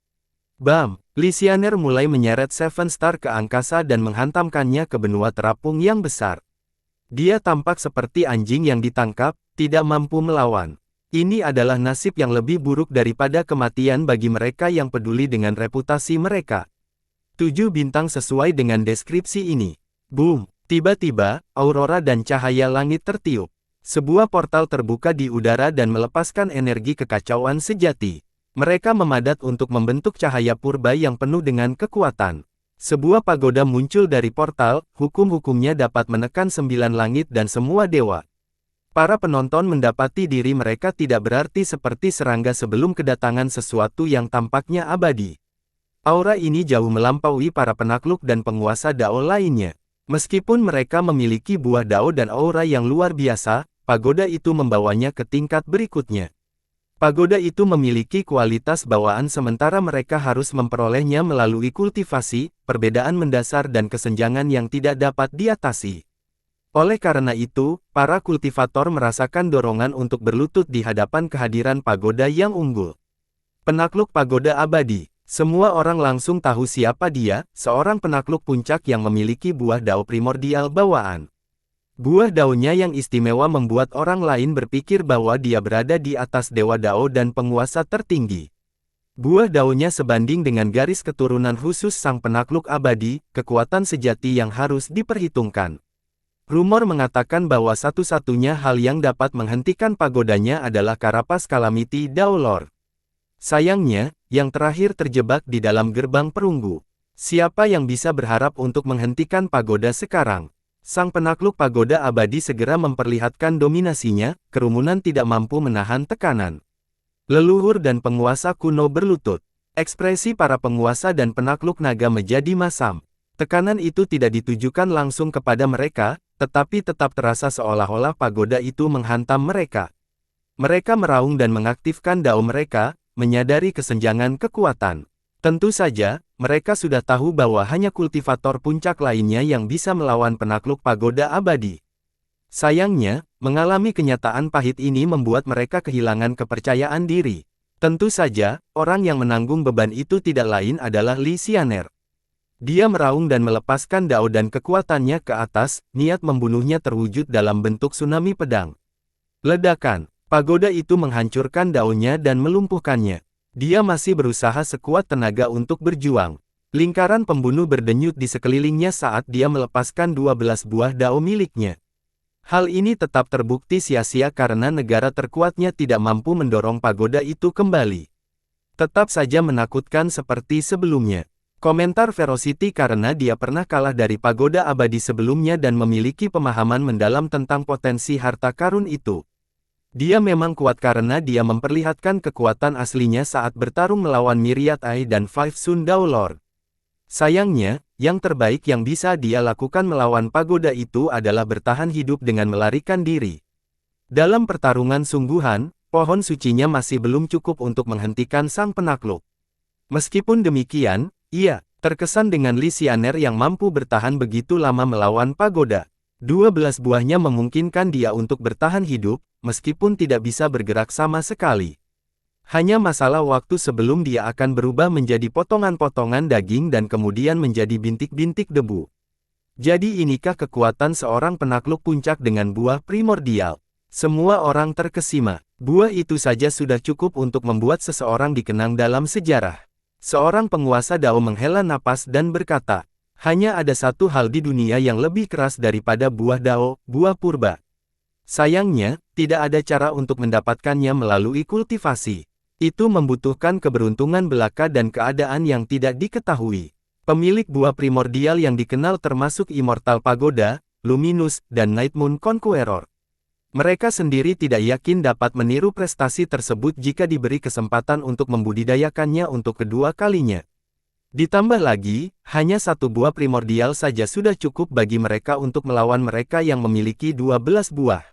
Bam! Lysianer mulai menyeret Seven Star ke angkasa dan menghantamkannya ke benua terapung yang besar. Dia tampak seperti anjing yang ditangkap, tidak mampu melawan. Ini adalah nasib yang lebih buruk daripada kematian bagi mereka yang peduli dengan reputasi mereka. 7 bintang sesuai dengan deskripsi ini. Boom! Tiba-tiba, aurora dan cahaya langit tertiup. Sebuah portal terbuka di udara dan melepaskan energi kekacauan sejati. Mereka memadat untuk membentuk cahaya purba yang penuh dengan kekuatan. Sebuah pagoda muncul dari portal, hukum-hukumnya dapat menekan 9 langit dan semua dewa. Para penonton mendapati diri mereka tidak berarti seperti serangga sebelum kedatangan sesuatu yang tampaknya abadi. Aura ini jauh melampaui para penakluk dan penguasa dao lainnya. Meskipun mereka memiliki buah dao dan aura yang luar biasa, pagoda itu membawanya ke tingkat berikutnya. Pagoda itu memiliki kualitas bawaan sementara mereka harus memperolehnya melalui kultivasi, perbedaan mendasar dan kesenjangan yang tidak dapat diatasi. Oleh karena itu, para kultivator merasakan dorongan untuk berlutut di hadapan kehadiran pagoda yang unggul. Penakluk pagoda abadi. Semua orang langsung tahu siapa dia, seorang penakluk puncak yang memiliki buah dao primordial bawaan. Buah daunnya yang istimewa membuat orang lain berpikir bahwa dia berada di atas dewa dao dan penguasa tertinggi. Buah daunnya sebanding dengan garis keturunan khusus sang penakluk abadi, kekuatan sejati yang harus diperhitungkan. Rumor mengatakan bahwa satu-satunya hal yang dapat menghentikan pagodanya adalah Karapas Calamity Dao Lord. Sayangnya, yang terakhir terjebak di dalam gerbang perunggu. Siapa yang bisa berharap untuk menghentikan pagoda sekarang? Sang penakluk pagoda abadi segera memperlihatkan dominasinya, kerumunan tidak mampu menahan tekanan. Leluhur dan penguasa kuno berlutut. Ekspresi para penguasa dan penakluk naga menjadi masam. Tekanan itu tidak ditujukan langsung kepada mereka, tetapi tetap terasa seolah-olah pagoda itu menghantam mereka. Mereka meraung dan mengaktifkan dao mereka, menyadari kesenjangan kekuatan. Tentu saja, mereka sudah tahu bahwa hanya kultivator puncak lainnya yang bisa melawan penakluk pagoda abadi. Sayangnya, mengalami kenyataan pahit ini membuat mereka kehilangan kepercayaan diri. Tentu saja, orang yang menanggung beban itu tidak lain adalah Li Xianer. Dia meraung dan melepaskan dao dan kekuatannya ke atas, niat membunuhnya terwujud dalam bentuk tsunami pedang. Ledakan, pagoda itu menghancurkan daunnya dan melumpuhkannya. Dia masih berusaha sekuat tenaga untuk berjuang. Lingkaran pembunuh berdenyut di sekelilingnya saat dia melepaskan 12 buah dao miliknya. Hal ini tetap terbukti sia-sia karena negara terkuatnya tidak mampu mendorong pagoda itu kembali. Tetap saja menakutkan seperti sebelumnya. Komentar Velocity karena dia pernah kalah dari pagoda abadi sebelumnya dan memiliki pemahaman mendalam tentang potensi harta karun itu. Dia memang kuat karena dia memperlihatkan kekuatan aslinya saat bertarung melawan Myriad Eye dan Five Sun Dao Lord. Sayangnya, yang terbaik yang bisa dia lakukan melawan pagoda itu adalah bertahan hidup dengan melarikan diri. Dalam pertarungan sungguhan, pohon sucinya masih belum cukup untuk menghentikan sang penakluk. Meskipun demikian, ia terkesan dengan Li Xianer yang mampu bertahan begitu lama melawan pagoda. 12 buahnya memungkinkan dia untuk bertahan hidup, meskipun tidak bisa bergerak sama sekali. Hanya masalah waktu sebelum dia akan berubah menjadi potongan-potongan daging dan kemudian menjadi bintik-bintik debu. Jadi inikah kekuatan seorang penakluk puncak dengan buah primordial? Semua orang terkesima. Buah itu saja sudah cukup untuk membuat seseorang dikenang dalam sejarah. Seorang penguasa Dao menghela napas dan berkata, hanya ada satu hal di dunia yang lebih keras daripada buah Dao, buah purba. Sayangnya, tidak ada cara untuk mendapatkannya melalui kultivasi. Itu membutuhkan keberuntungan belaka dan keadaan yang tidak diketahui. Pemilik buah primordial yang dikenal termasuk Immortal Pagoda, Luminous, dan Night Moon Conqueror. Mereka sendiri tidak yakin dapat meniru prestasi tersebut jika diberi kesempatan untuk membudidayakannya untuk kedua kalinya. Ditambah lagi, hanya satu buah primordial saja sudah cukup bagi mereka untuk melawan mereka yang memiliki 12 buah.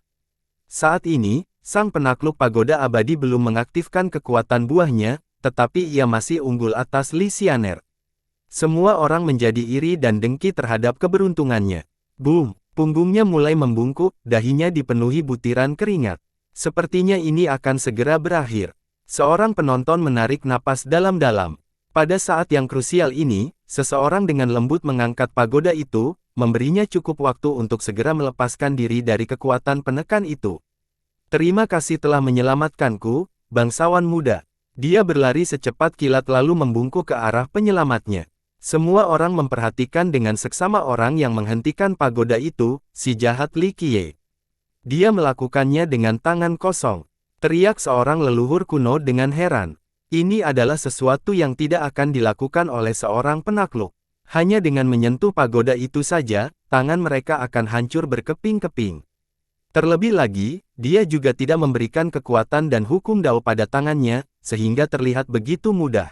Saat ini, sang penakluk pagoda abadi belum mengaktifkan kekuatan buahnya, tetapi ia masih unggul atas Li Xianer. Semua orang menjadi iri dan dengki terhadap keberuntungannya. Boom! Punggungnya mulai membungkuk, dahinya dipenuhi butiran keringat. Sepertinya ini akan segera berakhir. Seorang penonton menarik napas dalam-dalam. Pada saat yang krusial ini, seseorang dengan lembut mengangkat pagoda itu, memberinya cukup waktu untuk segera melepaskan diri dari kekuatan penekan itu. Terima kasih telah menyelamatkanku, bangsawan muda. Dia berlari secepat kilat lalu membungkuk ke arah penyelamatnya. Semua orang memperhatikan dengan seksama orang yang menghentikan pagoda itu, si jahat Li Qiye. Dia melakukannya dengan tangan kosong. Teriak seorang leluhur kuno dengan heran. Ini adalah sesuatu yang tidak akan dilakukan oleh seorang penakluk. Hanya dengan menyentuh pagoda itu saja, tangan mereka akan hancur berkeping-keping. Terlebih lagi, dia juga tidak memberikan kekuatan dan hukum Dao pada tangannya, sehingga terlihat begitu mudah.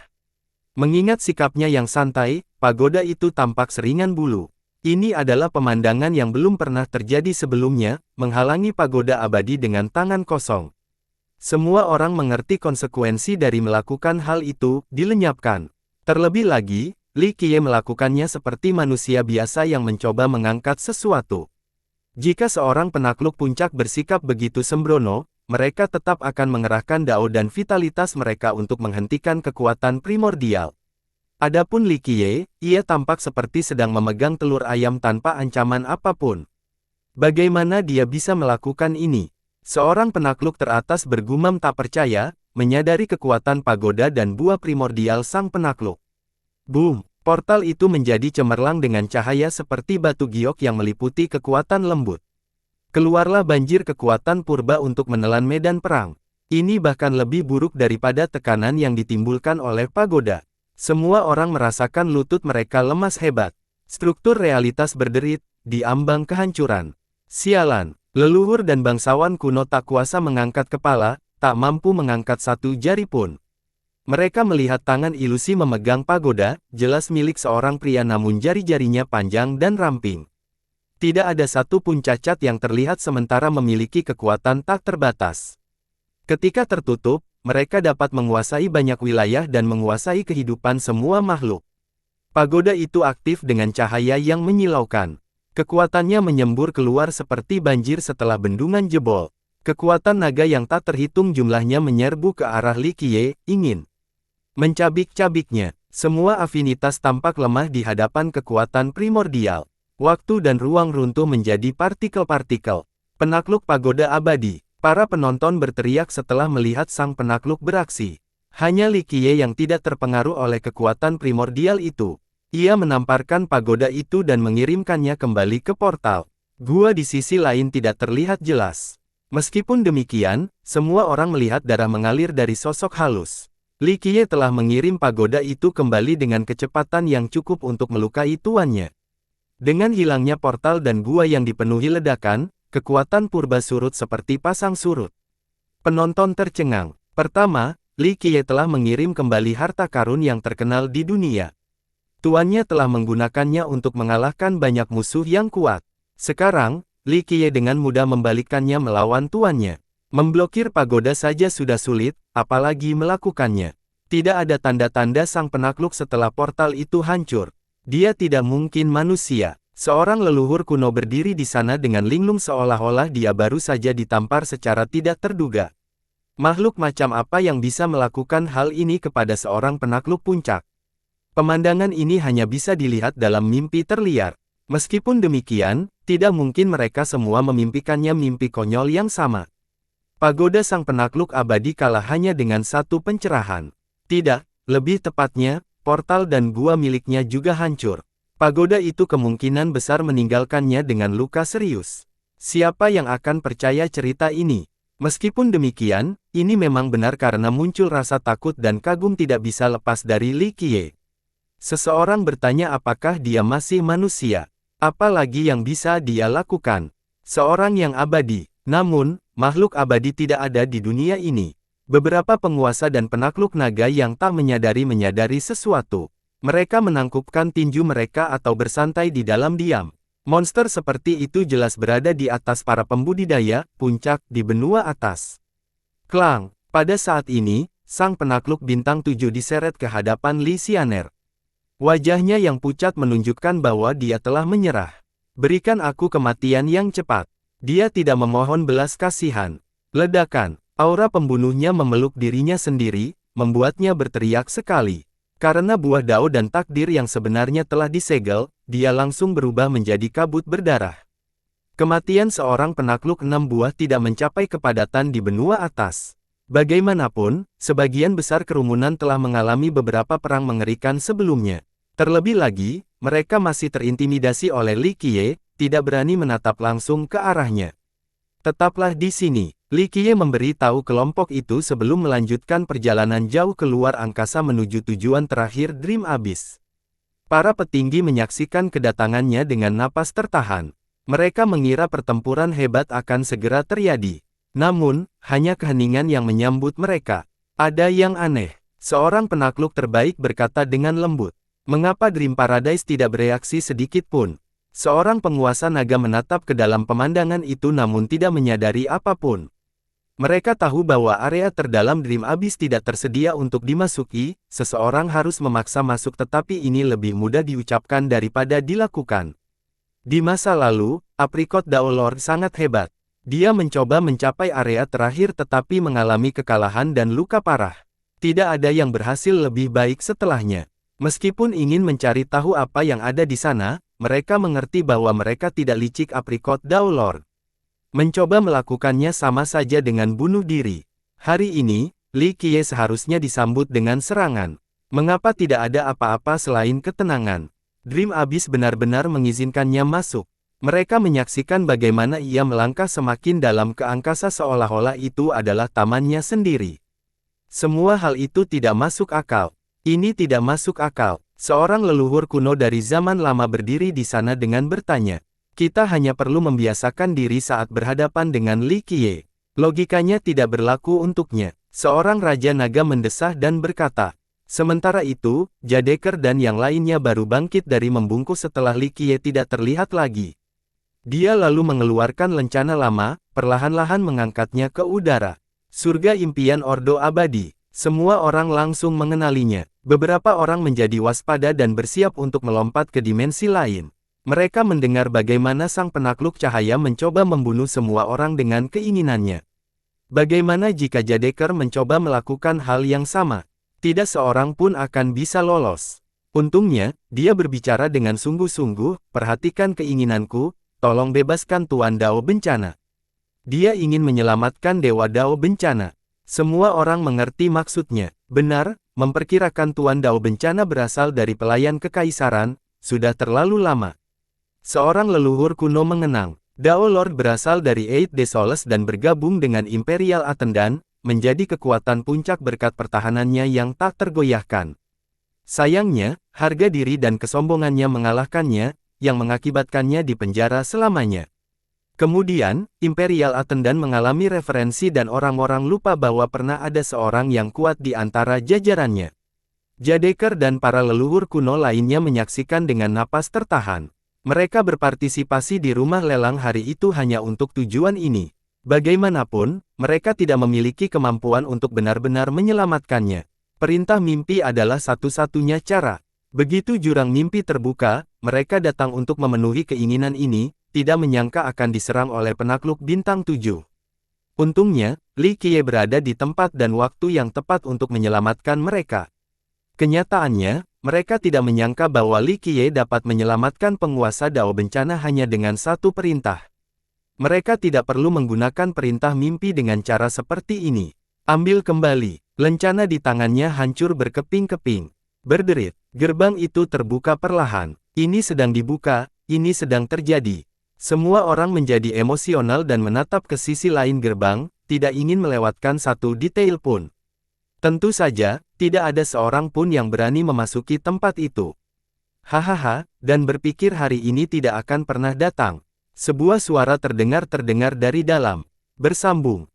Mengingat sikapnya yang santai, pagoda itu tampak seringan bulu. Ini adalah pemandangan yang belum pernah terjadi sebelumnya, menghalangi pagoda abadi dengan tangan kosong. Semua orang mengerti konsekuensi dari melakukan hal itu, dilenyapkan. Terlebih lagi, Li Qiye melakukannya seperti manusia biasa yang mencoba mengangkat sesuatu. Jika seorang penakluk puncak bersikap begitu sembrono, mereka tetap akan mengerahkan dao dan vitalitas mereka untuk menghentikan kekuatan primordial. Adapun Li Qiye, ia tampak seperti sedang memegang telur ayam tanpa ancaman apapun. Bagaimana dia bisa melakukan ini? Seorang penakluk teratas bergumam tak percaya, menyadari kekuatan pagoda dan buah primordial sang penakluk. Boom! Portal itu menjadi cemerlang dengan cahaya seperti batu giok yang meliputi kekuatan lembut. Keluarlah banjir kekuatan purba untuk menelan medan perang. Ini bahkan lebih buruk daripada tekanan yang ditimbulkan oleh pagoda. Semua orang merasakan lutut mereka lemas hebat. Struktur realitas berderit, di ambang kehancuran. Sialan! Leluhur dan bangsawan kuno tak kuasa mengangkat kepala, tak mampu mengangkat satu jari pun. Mereka melihat tangan ilusi memegang pagoda, jelas milik seorang pria namun jari-jarinya panjang dan ramping. Tidak ada satu pun cacat yang terlihat sementara memiliki kekuatan tak terbatas. Ketika tertutup, mereka dapat menguasai banyak wilayah dan menguasai kehidupan semua makhluk. Pagoda itu aktif dengan cahaya yang menyilaukan. Kekuatannya menyembur keluar seperti banjir setelah bendungan jebol. Kekuatan naga yang tak terhitung jumlahnya menyerbu ke arah Li Qiye, ingin mencabik-cabiknya. Semua afinitas tampak lemah di hadapan kekuatan primordial. Waktu dan ruang runtuh menjadi partikel-partikel. Penakluk pagoda abadi. Para penonton berteriak setelah melihat sang penakluk beraksi. Hanya Li Qiye yang tidak terpengaruh oleh kekuatan primordial itu. Ia menamparkan pagoda itu dan mengirimkannya kembali ke portal. Gua di sisi lain tidak terlihat jelas. Meskipun demikian, semua orang melihat darah mengalir dari sosok halus. Li Qiye telah mengirim pagoda itu kembali dengan kecepatan yang cukup untuk melukai tuannya. Dengan hilangnya portal dan gua yang dipenuhi ledakan, kekuatan purba surut seperti pasang surut. Penonton tercengang. Pertama, Li Qiye telah mengirim kembali harta karun yang terkenal di dunia. Tuannya telah menggunakannya untuk mengalahkan banyak musuh yang kuat. Sekarang, Li Qiye dengan mudah membalikkannya melawan tuannya. Memblokir pagoda saja sudah sulit, apalagi melakukannya. Tidak ada tanda-tanda sang penakluk setelah portal itu hancur. Dia tidak mungkin manusia. Seorang leluhur kuno berdiri di sana dengan linglung seolah-olah dia baru saja ditampar secara tidak terduga. Makhluk macam apa yang bisa melakukan hal ini kepada seorang penakluk puncak? Pemandangan ini hanya bisa dilihat dalam mimpi terliar. Meskipun demikian, tidak mungkin mereka semua memimpikannya mimpi konyol yang sama. Pagoda sang penakluk abadi kalah hanya dengan satu pencerahan. Tidak, lebih tepatnya, portal dan gua miliknya juga hancur. Pagoda itu kemungkinan besar meninggalkannya dengan luka serius. Siapa yang akan percaya cerita ini? Meskipun demikian, ini memang benar karena muncul rasa takut dan kagum tidak bisa lepas dari Li Qiye. Seseorang bertanya apakah dia masih manusia. Apa lagi yang bisa dia lakukan? Seorang yang abadi. Namun, makhluk abadi tidak ada di dunia ini. Beberapa penguasa dan penakluk naga yang tak menyadari sesuatu. Mereka menangkupkan tinju mereka atau bersantai di dalam diam. Monster seperti itu jelas berada di atas para pembudidaya, puncak, di benua atas. Klang, pada saat ini, sang penakluk bintang 7 diseret ke hadapan Li Xianer. Wajahnya yang pucat menunjukkan bahwa dia telah menyerah. Berikan aku kematian yang cepat. Dia tidak memohon belas kasihan. Ledakan, aura pembunuhnya memeluk dirinya sendiri, membuatnya berteriak sekali. Karena buah dao dan takdir yang sebenarnya telah disegel, dia langsung berubah menjadi kabut berdarah. Kematian seorang penakluk 6 buah tidak mencapai kepadatan di benua atas. Bagaimanapun, sebagian besar kerumunan telah mengalami beberapa perang mengerikan sebelumnya. Terlebih lagi, mereka masih terintimidasi oleh Li Qiye, tidak berani menatap langsung ke arahnya. Tetaplah di sini, Li Qiye memberi tahu kelompok itu sebelum melanjutkan perjalanan jauh keluar angkasa menuju tujuan terakhir Dream Abyss. Para petinggi menyaksikan kedatangannya dengan napas tertahan. Mereka mengira pertempuran hebat akan segera terjadi. Namun, hanya keheningan yang menyambut mereka. Ada yang aneh. Seorang penakluk terbaik berkata dengan lembut. Mengapa Dream Paradise tidak bereaksi sedikit pun? Seorang penguasa naga menatap ke dalam pemandangan itu namun tidak menyadari apapun. Mereka tahu bahwa area terdalam Dream Abyss tidak tersedia untuk dimasuki, seseorang harus memaksa masuk tetapi ini lebih mudah diucapkan daripada dilakukan. Di masa lalu, Apricot Dao Lord sangat hebat. Dia mencoba mencapai area terakhir tetapi mengalami kekalahan dan luka parah. Tidak ada yang berhasil lebih baik setelahnya. Meskipun ingin mencari tahu apa yang ada di sana, mereka mengerti bahwa mereka tidak licik Apricot Dao Lord. Mencoba melakukannya sama saja dengan bunuh diri. Hari ini, Li Qiye seharusnya disambut dengan serangan. Mengapa tidak ada apa-apa selain ketenangan? Dream Abyss benar-benar mengizinkannya masuk. Mereka menyaksikan bagaimana ia melangkah semakin dalam ke angkasa seolah-olah itu adalah tamannya sendiri. Semua hal itu tidak masuk akal. Ini tidak masuk akal. Seorang leluhur kuno dari zaman lama berdiri di sana dengan bertanya. Kita hanya perlu membiasakan diri saat berhadapan dengan Li Qiye. Logikanya tidak berlaku untuknya. Seorang raja naga mendesah dan berkata. Sementara itu, Jadeker dan yang lainnya baru bangkit dari membungkus setelah Li Qiye tidak terlihat lagi. Dia lalu mengeluarkan lencana lama, perlahan-lahan mengangkatnya ke udara. Surga impian Ordo Abadi. Semua orang langsung mengenalinya. Beberapa orang menjadi waspada dan bersiap untuk melompat ke dimensi lain. Mereka mendengar bagaimana sang penakluk cahaya mencoba membunuh semua orang dengan keinginannya. Bagaimana jika Jadeker mencoba melakukan hal yang sama? Tidak seorang pun akan bisa lolos. Untungnya, dia berbicara dengan sungguh-sungguh, perhatikan keinginanku, tolong bebaskan Tuan Dao Bencana. Dia ingin menyelamatkan Dewa Dao Bencana. Semua orang mengerti maksudnya. Benar, memperkirakan Tuan Dao Bencana berasal dari pelayan kekaisaran, sudah terlalu lama. Seorang leluhur kuno mengenang. Dao Lord berasal dari Eight Desoles dan bergabung dengan Imperial Attendant, menjadi kekuatan puncak berkat pertahanannya yang tak tergoyahkan. Sayangnya, harga diri dan kesombongannya mengalahkannya, yang mengakibatkannya dipenjara selamanya. Kemudian, Imperial Attendant mengalami referensi dan orang-orang lupa bahwa pernah ada seorang yang kuat di antara jajarannya. Jadeker dan para leluhur kuno lainnya menyaksikan dengan napas tertahan. Mereka berpartisipasi di rumah lelang hari itu hanya untuk tujuan ini. Bagaimanapun, mereka tidak memiliki kemampuan untuk benar-benar menyelamatkannya. Perintah mimpi adalah satu-satunya cara. Begitu jurang mimpi terbuka, mereka datang untuk memenuhi keinginan ini, tidak menyangka akan diserang oleh penakluk bintang 7. Untungnya, Li Qiye berada di tempat dan waktu yang tepat untuk menyelamatkan mereka. Kenyataannya, mereka tidak menyangka bahwa Li Qiye dapat menyelamatkan penguasa Dao Bencana hanya dengan satu perintah. Mereka tidak perlu menggunakan perintah mimpi dengan cara seperti ini. Ambil kembali. Lencana di tangannya hancur berkeping-keping. Berderit, gerbang itu terbuka perlahan. Ini sedang dibuka, ini sedang terjadi. Semua orang menjadi emosional dan menatap ke sisi lain gerbang, tidak ingin melewatkan satu detail pun. Tentu saja, tidak ada seorang pun yang berani memasuki tempat itu. Hahaha, dan berpikir hari ini tidak akan pernah datang. Sebuah suara terdengar dari dalam. Bersambung.